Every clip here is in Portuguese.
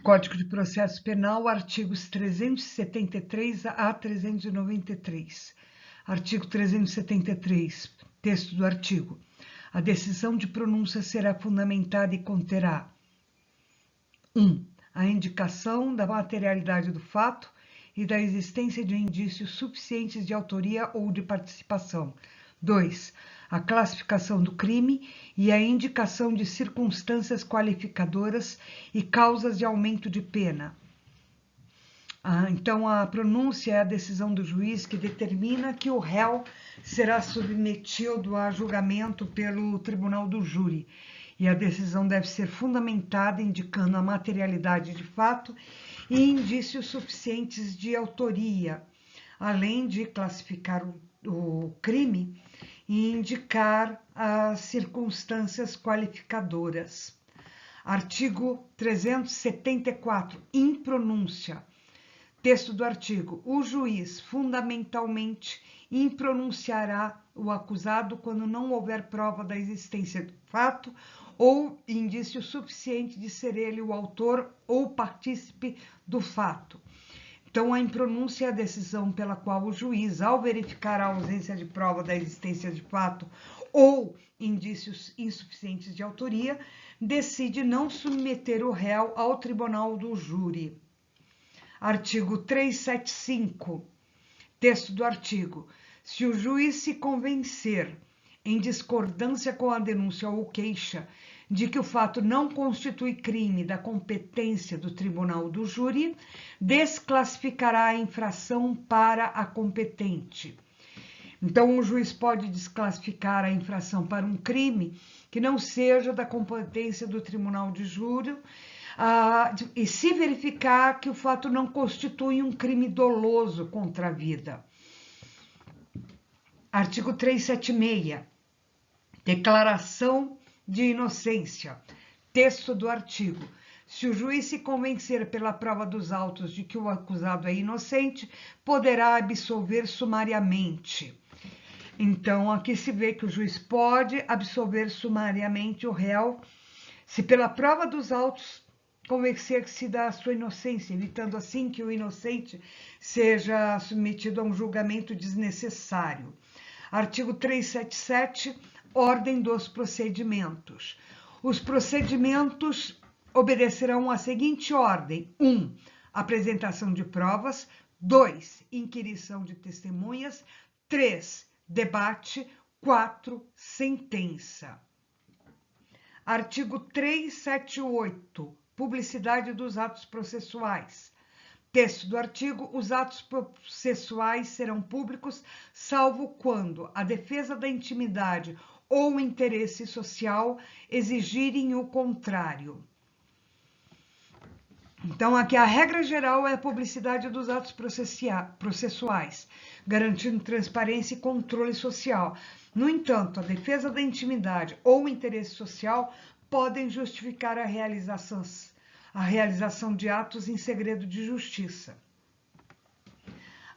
Código de Processo Penal, artigos 373 a 393. Artigo 373, texto do artigo. A decisão de pronúncia será fundamentada e conterá: 1. A indicação da materialidade do fato e da existência de indícios suficientes de autoria ou de participação. 2. A classificação do crime e a indicação de circunstâncias qualificadoras e causas de aumento de pena. Então, a pronúncia é a decisão do juiz que determina que o réu será submetido a julgamento pelo tribunal do júri. E a decisão deve ser fundamentada indicando a materialidade de fato e indícios suficientes de autoria, além de classificar o crime e indicar as circunstâncias qualificadoras. Artigo 374, impronúncia. Texto do artigo. O juiz, fundamentalmente, impronunciará o acusado quando não houver prova da existência do fato ou indício suficiente de ser ele o autor ou partícipe do fato. Então, a impronúncia é a decisão pela qual o juiz, ao verificar a ausência de prova da existência de fato ou indícios insuficientes de autoria, decide não submeter o réu ao tribunal do júri. Artigo 375, texto do artigo. Se o juiz se convencer, em discordância com a denúncia ou queixa, de que o fato não constitui crime da competência do tribunal do júri, desclassificará a infração para a competente. Então, o juiz pode desclassificar a infração para um crime que não seja da competência do tribunal de júri, e se verificar que o fato não constitui um crime doloso contra a vida. Artigo 376, declaração de inocência. Texto do artigo. Se o juiz se convencer pela prova dos autos de que o acusado é inocente, poderá absolver sumariamente. Então, aqui se vê que o juiz pode absolver sumariamente o réu se pela prova dos autos convencer-se da sua inocência, evitando assim que o inocente seja submetido a um julgamento desnecessário. Artigo 377, ordem dos procedimentos. Os procedimentos obedecerão à seguinte ordem: 1. Apresentação de provas. 2. Inquirição de testemunhas. 3. Debate. 4. Sentença. Artigo 378, publicidade dos atos processuais. Texto do artigo. Os atos processuais serão públicos, salvo quando a defesa da intimidade ou o interesse social exigirem o contrário. Então, aqui a regra geral é a publicidade dos atos processuais, garantindo transparência e controle social. No entanto, a defesa da intimidade ou o interesse social podem justificar a realização de atos em segredo de justiça.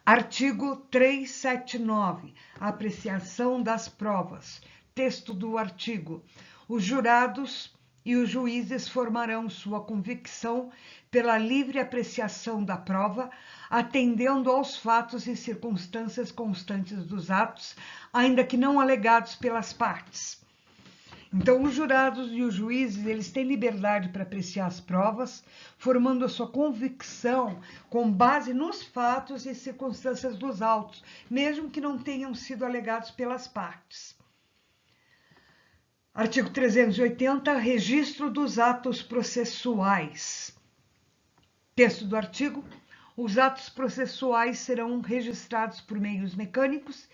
Artigo 379, apreciação das provas. Texto do artigo. Os jurados e os juízes formarão sua convicção pela livre apreciação da prova, atendendo aos fatos e circunstâncias constantes dos atos, ainda que não alegados pelas partes. Então, os jurados e os juízes, eles têm liberdade para apreciar as provas, formando a sua convicção com base nos fatos e circunstâncias dos autos, mesmo que não tenham sido alegados pelas partes. Artigo 380, registro dos atos processuais. Texto do artigo. Os atos processuais serão registrados por meios mecânicos,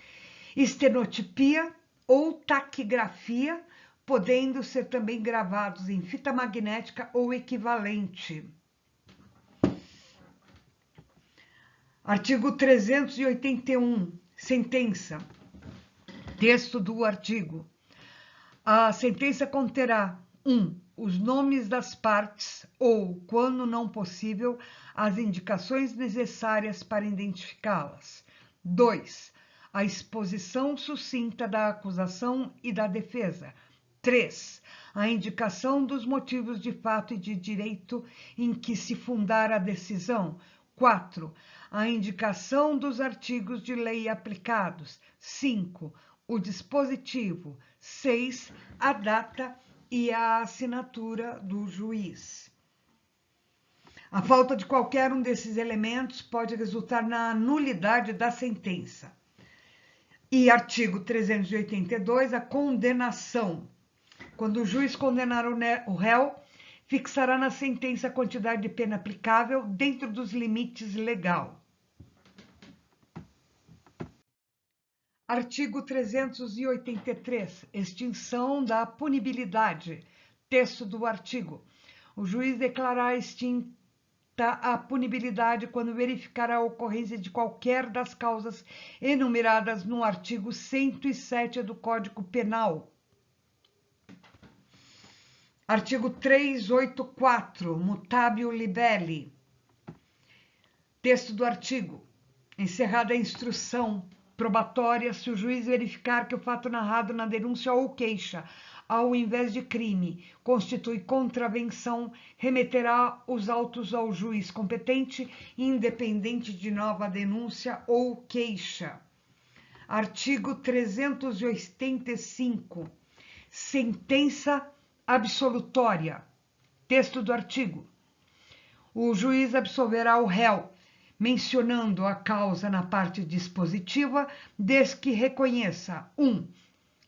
estenotipia ou taquigrafia, podendo ser também gravados em fita magnética ou equivalente. Artigo 381, sentença. Texto do artigo. A sentença conterá: 1. Os nomes das partes ou, quando não possível, as indicações necessárias para identificá-las. 2. A exposição sucinta da acusação e da defesa. 3. A indicação dos motivos de fato e de direito em que se fundar a decisão. 4. A indicação dos artigos de lei aplicados. 5. O dispositivo. 6. A data e a assinatura do juiz. A falta de qualquer um desses elementos pode resultar na nulidade da sentença. E artigo 382, a condenação. Quando o juiz condenar o réu, fixará na sentença a quantidade de pena aplicável dentro dos limites legais. Artigo 383, extinção da punibilidade. Texto do artigo. O juiz declarará extinta a punibilidade quando verificar a ocorrência de qualquer das causas enumeradas no artigo 107 do Código Penal. Artigo 384, mutábil libelli. Texto do artigo. Encerrada a instrução probatória, se o juiz verificar que o fato narrado na denúncia ou queixa, ao invés de crime, constitui contravenção, remeterá os autos ao juiz competente, independente de nova denúncia ou queixa. Artigo 385. Sentença absolutória. Texto do artigo. O juiz absolverá o réu, mencionando a causa na parte dispositiva, desde que reconheça: 1.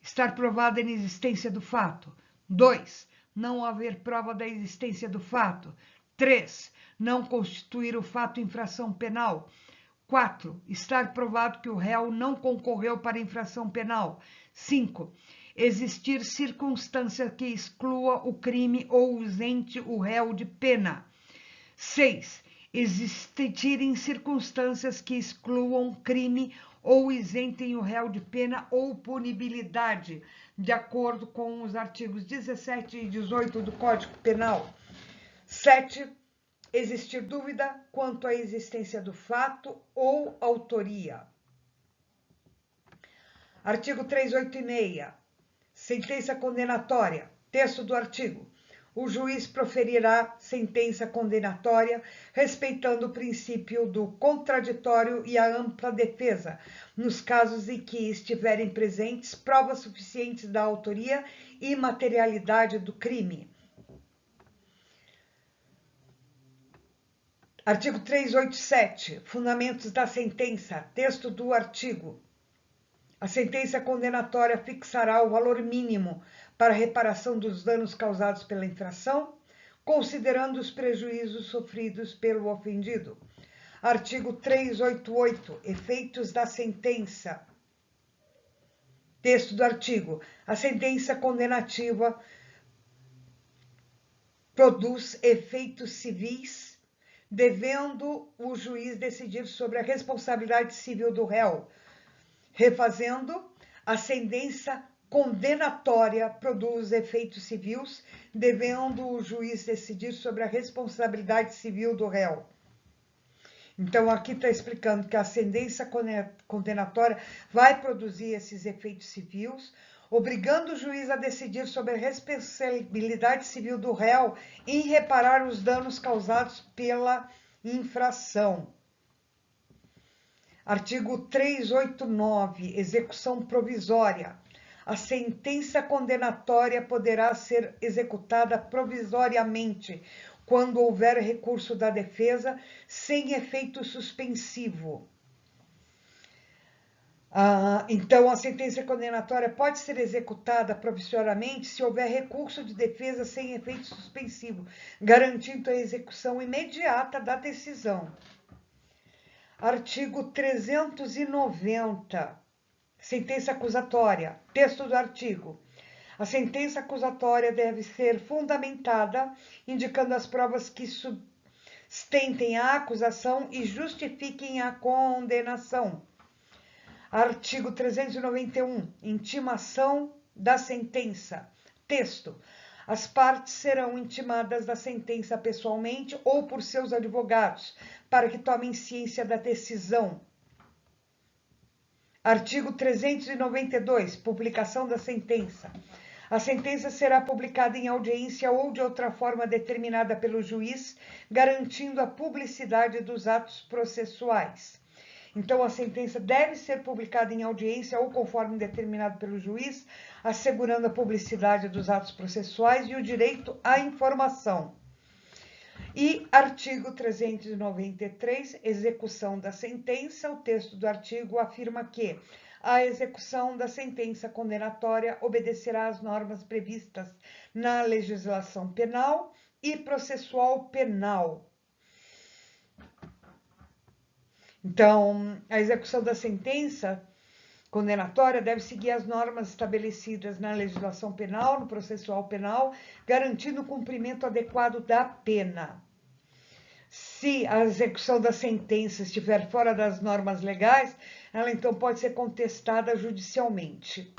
Estar provada a inexistência do fato. 2. Não haver prova da existência do fato. 3. Não constituir o fato infração penal. 4. Estar provado que o réu não concorreu para a infração penal. 5. Existir circunstância que exclua o crime ou isente o réu de pena. 6. Existirem circunstâncias que excluam crime ou isentem o réu de pena ou punibilidade, de acordo com os artigos 17 e 18 do Código Penal. 7. Existir dúvida quanto à existência do fato ou autoria. Artigo 386. Sentença condenatória. Texto do artigo. O juiz proferirá sentença condenatória respeitando o princípio do contraditório e a ampla defesa, nos casos em que estiverem presentes provas suficientes da autoria e materialidade do crime. Artigo 387. Fundamentos da sentença. Texto do artigo. A sentença condenatória fixará o valor mínimo para reparação dos danos causados pela infração, considerando os prejuízos sofridos pelo ofendido. Artigo 388. Efeitos da sentença. Texto do artigo. A sentença condenativa produz efeitos civis, devendo o juiz decidir sobre a responsabilidade civil do réu. Refazendo, a sentença condenatória produz efeitos civis, devendo o juiz decidir sobre a responsabilidade civil do réu. Então, aqui está explicando que a sentença condenatória vai produzir esses efeitos civis, obrigando o juiz a decidir sobre a responsabilidade civil do réu em reparar os danos causados pela infração. Artigo 389. Execução provisória. A sentença condenatória poderá ser executada provisoriamente quando houver recurso da defesa sem efeito suspensivo. Então, a sentença condenatória pode ser executada provisoriamente se houver recurso de defesa sem efeito suspensivo, garantindo a execução imediata da decisão. Artigo 390. Sentença acusatória. Texto do artigo. A sentença acusatória deve ser fundamentada, indicando as provas que sustentem a acusação e justifiquem a condenação. Artigo 391. Intimação da sentença. Texto. As partes serão intimadas da sentença pessoalmente ou por seus advogados, para que tomem ciência da decisão. Artigo 392. Publicação da sentença. A sentença será publicada em audiência ou de outra forma determinada pelo juiz, garantindo a publicidade dos atos processuais. Então, a sentença deve ser publicada em audiência ou conforme determinado pelo juiz, assegurando a publicidade dos atos processuais e o direito à informação. E artigo 393, execução da sentença. O texto do artigo afirma que a execução da sentença condenatória obedecerá às normas previstas na legislação penal e processual penal. Então, a execução da sentença condenatória deve seguir as normas estabelecidas na legislação penal, no processual penal, garantindo o cumprimento adequado da pena. Se a execução da sentença estiver fora das normas legais, ela então pode ser contestada judicialmente.